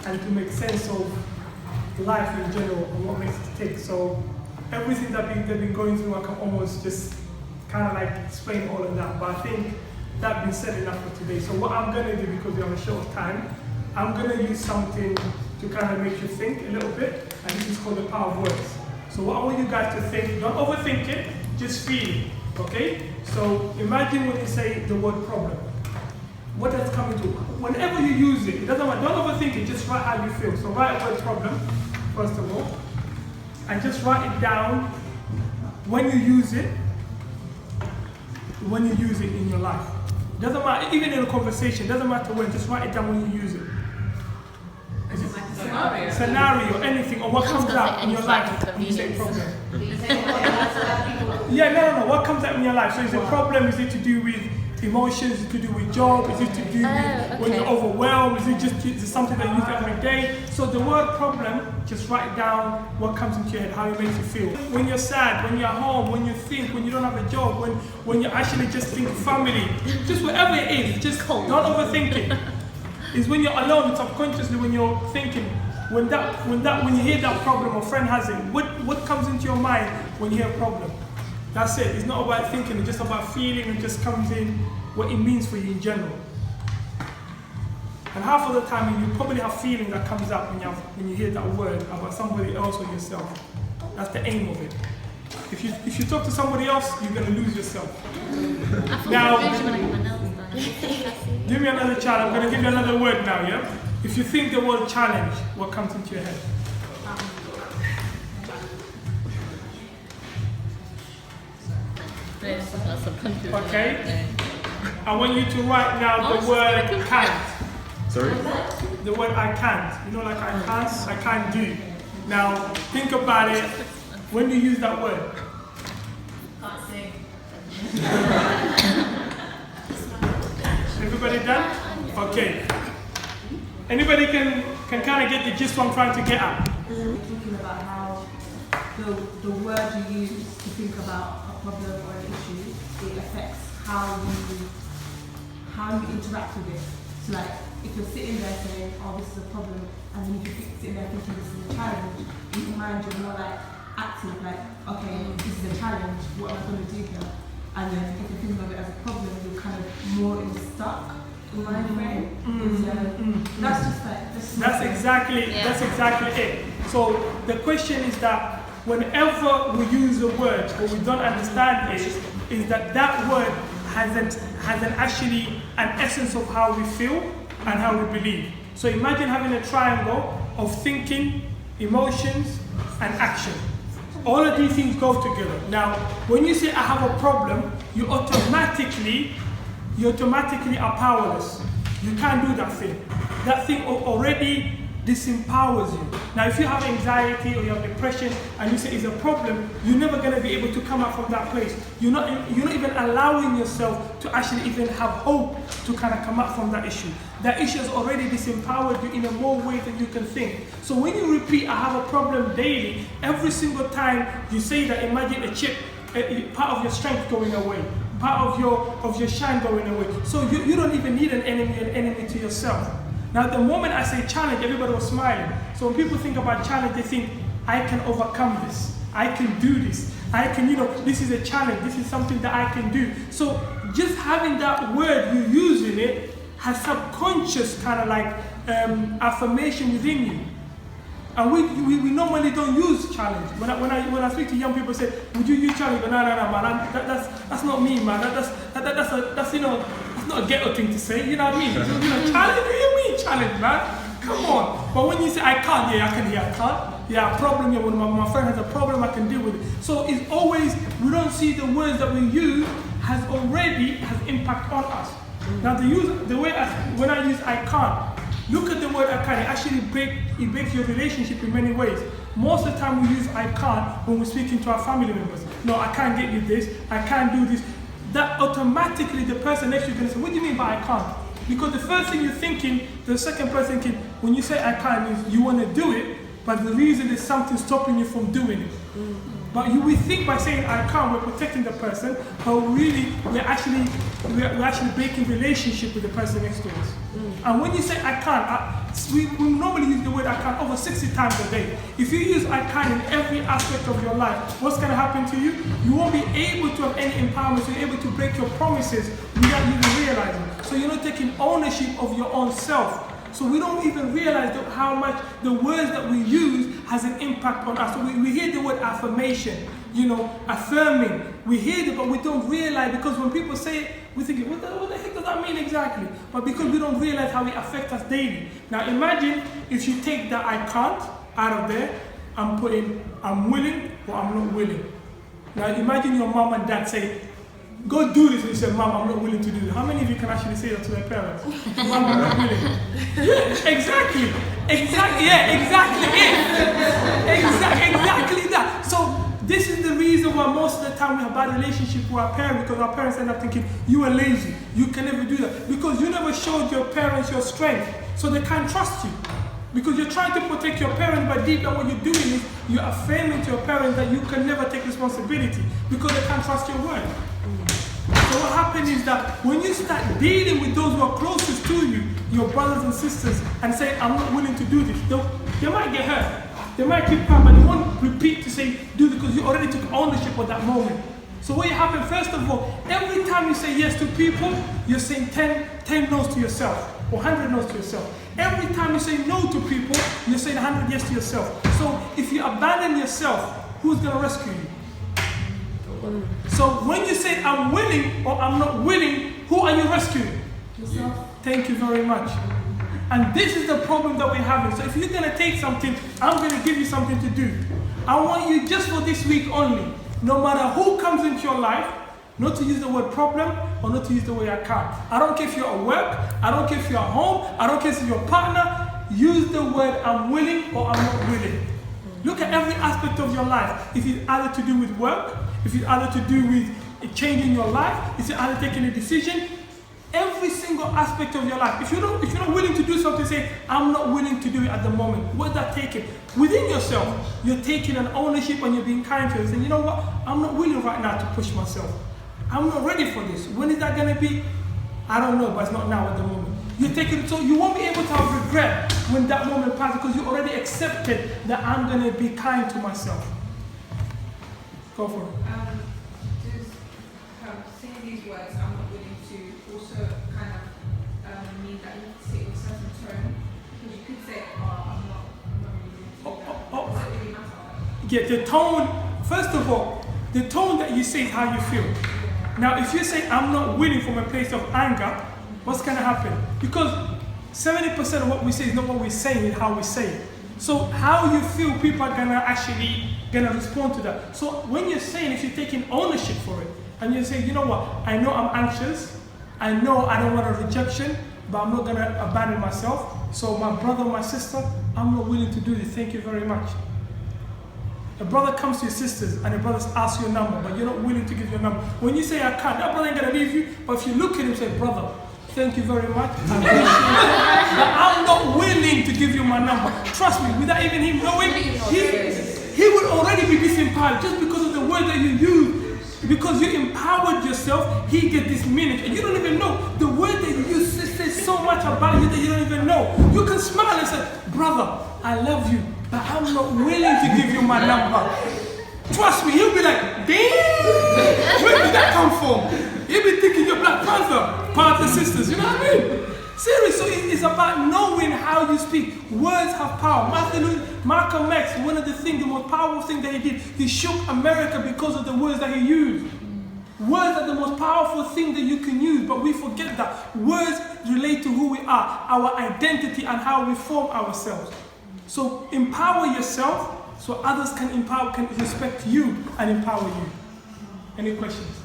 and to make sense of life in general and what makes it tick. So everything that they've been going through, I can almost just kind of like explain all of that. But I think that's been said enough for today. So what I'm going to do, because we're on a short time, I'm going to use something to kind of make you think a little bit, and this is called the power of words. So what I want you guys to think, don't overthink it, just feel it, okay? So imagine when you say the word problem. What that's coming to, whenever you use it, it doesn't matter, don't overthink it, just write how you feel. So write the word problem, first of all, and just write it down when you use it in your life. It doesn't matter, even in a conversation, it doesn't matter when, just write it down when you use it. Is it like scenario, anything, or what comes out in your life when you say problem? Yeah, no, what comes out in your life? So is it problem, is it to do with emotions, is it to do with job, is it to do with when you're overwhelmed, is it something that you use every day? So the word problem, just write down what comes into your head, how it makes you feel. When you're sad, when you're home, when you think, when you don't have a job, when you actually just think family, just whatever it is, just don't overthink it. It's when you're alone, subconsciously, when you're thinking, when you hear that problem or friend has it, what comes into your mind when you hear a problem? That's it. It's not about thinking, it's just about feeling. It just comes in what it means for you in general. And half of the time, you probably have feeling that comes up when you hear that word about somebody else or yourself. That's the aim of it. If you talk to somebody else, you're going to lose yourself. Now, give me another challenge. I'm going to give you another word now, yeah? If you think the word challenge, what comes into your head? Okay? I want you to write now the word can't. Sorry? The word I can't. You know, like I can't do. Now, think about it. When you use that word? Can't sing. Everybody done? Okay. Anybody can kind of get the gist what I'm trying to get at? Talking about how the word you use to think about a problem or an issue, it affects how you interact with it. So like, if you're sitting there saying, oh, this is a problem, and then if you're sitting there thinking this is a challenge, in your mind you're more like active, like, okay, this is a challenge, what am I going to do here? And then if you're thinking of it as a problem, you're kind of more stuck in mind frame. That's just like, that's exactly it. So the question is that whenever we use a word or we don't understand it, is that word has actually an essence of how we feel and how we believe. So imagine having a triangle of thinking, emotions, and action. All of these things go together. Now, when you say I have a problem, you automatically are powerless. You can't do that thing. That thing already disempowers you. Now, if you have anxiety or you have depression and you say it's a problem, you're never going to be able to come out from that place. You're not even allowing yourself to actually even have hope to kind of come out from that issue. That issue has already disempowered you in a more way than you can think. So when you repeat, I have a problem daily, every single time you say that, imagine a chip, part of your strength going away, part of your shine going away. So you don't even need an enemy to yourself. Now, the moment I say challenge, everybody was smiling. So when people think about challenge, they think, I can overcome this. I can do this. I can, this is a challenge. This is something that I can do. So just having that word, you using it, has subconscious kind of like affirmation within you. And we normally don't use challenge. When I speak to young people, say, would you use challenge? But no, man, that's not me, man. That's not a ghetto thing to say. You know what I mean? Challenge? What do you mean challenge, man? Come on. But when you say I can't, yeah, I can hear I can't. Yeah, a problem. Yeah, when my friend has a problem, I can deal with it. So it's always, we don't see the words that we use has impact on us. Now when I use I can't, look at the word I can't. It actually breaks your relationship in many ways. Most of the time we use I can't when we're speaking to our family members. No, I can't get you this. I can't do this. That automatically the person next to you is going to say, what do you mean by I can't? Because the first thing you're thinking, the second person thinking, when you say I can't, means you want to do it, but the reason is something stopping you from doing it. But you will think by saying I can't, we're protecting the person, but really we're actually breaking relationship with the person next to us. And when you say I can't, we normally use the word I can't over 60 times a day. If you use I can't in every aspect of your life, what's going to happen to you? You won't be able to have any empowerment, so you're able to break your promises without even realizing. So you're not taking ownership of your own self. So we don't even realize how much the words that we use has an impact on us. So we hear the word affirmation, affirming. We hear it, but we don't realize, because when people say it, we think, what the heck does that mean exactly? But because we don't realize how it affects us daily. Now imagine if you take the I can't out of there and put in I'm willing or I'm not willing. Now imagine your mom and dad say, go do this, and you say, Mom, I'm not willing to do this. How many of you can actually say that to their parents? Mom, I'm not willing. Yeah, exactly it. Exactly that. So this is the reason why most of the time we have bad relationship with our parents, because our parents end up thinking, you are lazy, you can never do that. Because you never showed your parents your strength, so they can't trust you. Because you're trying to protect your parents, but deep down what you're doing is you're affirming to your parents that you can never take responsibility, because they can't trust your word. So what happens is that when you start dealing with those who are closest to you, your brothers and sisters, and say, I'm not willing to do this, they might get hurt. They might keep calm, but they won't repeat to say, do it, because you already took ownership of that moment. So what happens, first of all, every time you say yes to people, you're saying 10 no's to yourself, or 100 no's to yourself. Every time you say no to people, you're saying 100 yes to yourself. So if you abandon yourself, who's going to rescue you? So when you say I'm willing or I'm not willing, who are you rescuing? Yourself. Thank you very much. And this is the problem that we're having. So if you're going to take something, I'm going to give you something to do. I want you just for this week only, no matter who comes into your life, not to use the word problem or not to use the word I can't. I don't care if you're at work, I don't care if you're at home, I don't care if you're your partner, use the word I'm willing or I'm not willing. Look at every aspect of your life. If it's either to do with work, if it's either to do with changing your life, if it's either taking a decision, every single aspect of your life. If you're not willing to do something, say, I'm not willing to do it at the moment. What's that taking? Within yourself, you're taking an ownership and you're being kind to yourself. And you know what? I'm not willing right now to push myself. I'm not ready for this. When is that going to be? I don't know, but it's not now at the moment. You're taking, so you won't be able to have regret when that moment passes, because you already accepted that I'm going to be kind to myself. Go for it. Does saying these words, I'm not willing to, also kind of mean that you need to say it with a certain tone? Because you could say, I'm not really willing to do that. Does it really matter? Yeah, the tone, first of all, the tone that you say is how you feel. Now, if you say, I'm not willing from a place of anger, what's going to happen? Because 70% of what we say is not what we're saying, it's how we say it. So how you feel, people are gonna respond to that. So when you're saying, if you're taking ownership for it, and you're saying, you know what, I know I'm anxious, I know I don't want a rejection, but I'm not gonna abandon myself. So my brother, my sister, I'm not willing to do this, thank you very much. A brother comes to your sisters and the brother asks your number, but you're not willing to give your number. When you say I can't, that brother ain't gonna leave you, but if you look at him and say, brother, thank you very much, I appreciate it, but I'm not willing to give you my number. Trust me, without even him knowing, he would already be disempowered just because of the word that you use. Because you empowered yourself, he get this minute, and you don't even know. The word that you use says so much about you that you don't even know. You can smile and say, brother, I love you, but I'm not willing to give you my number. Trust me, he'll be like, damn, where did that come from? He'll be thinking you're Black Panther sisters, you know what I mean? Seriously, so it's about knowing how you speak. Words have power. Malcolm X, one of the things, the most powerful thing that he did, he shook America because of the words that he used. Words are the most powerful thing that you can use, but we forget that. Words relate to who we are, our identity, and how we form ourselves. So empower yourself so others can respect you and empower you. Any questions?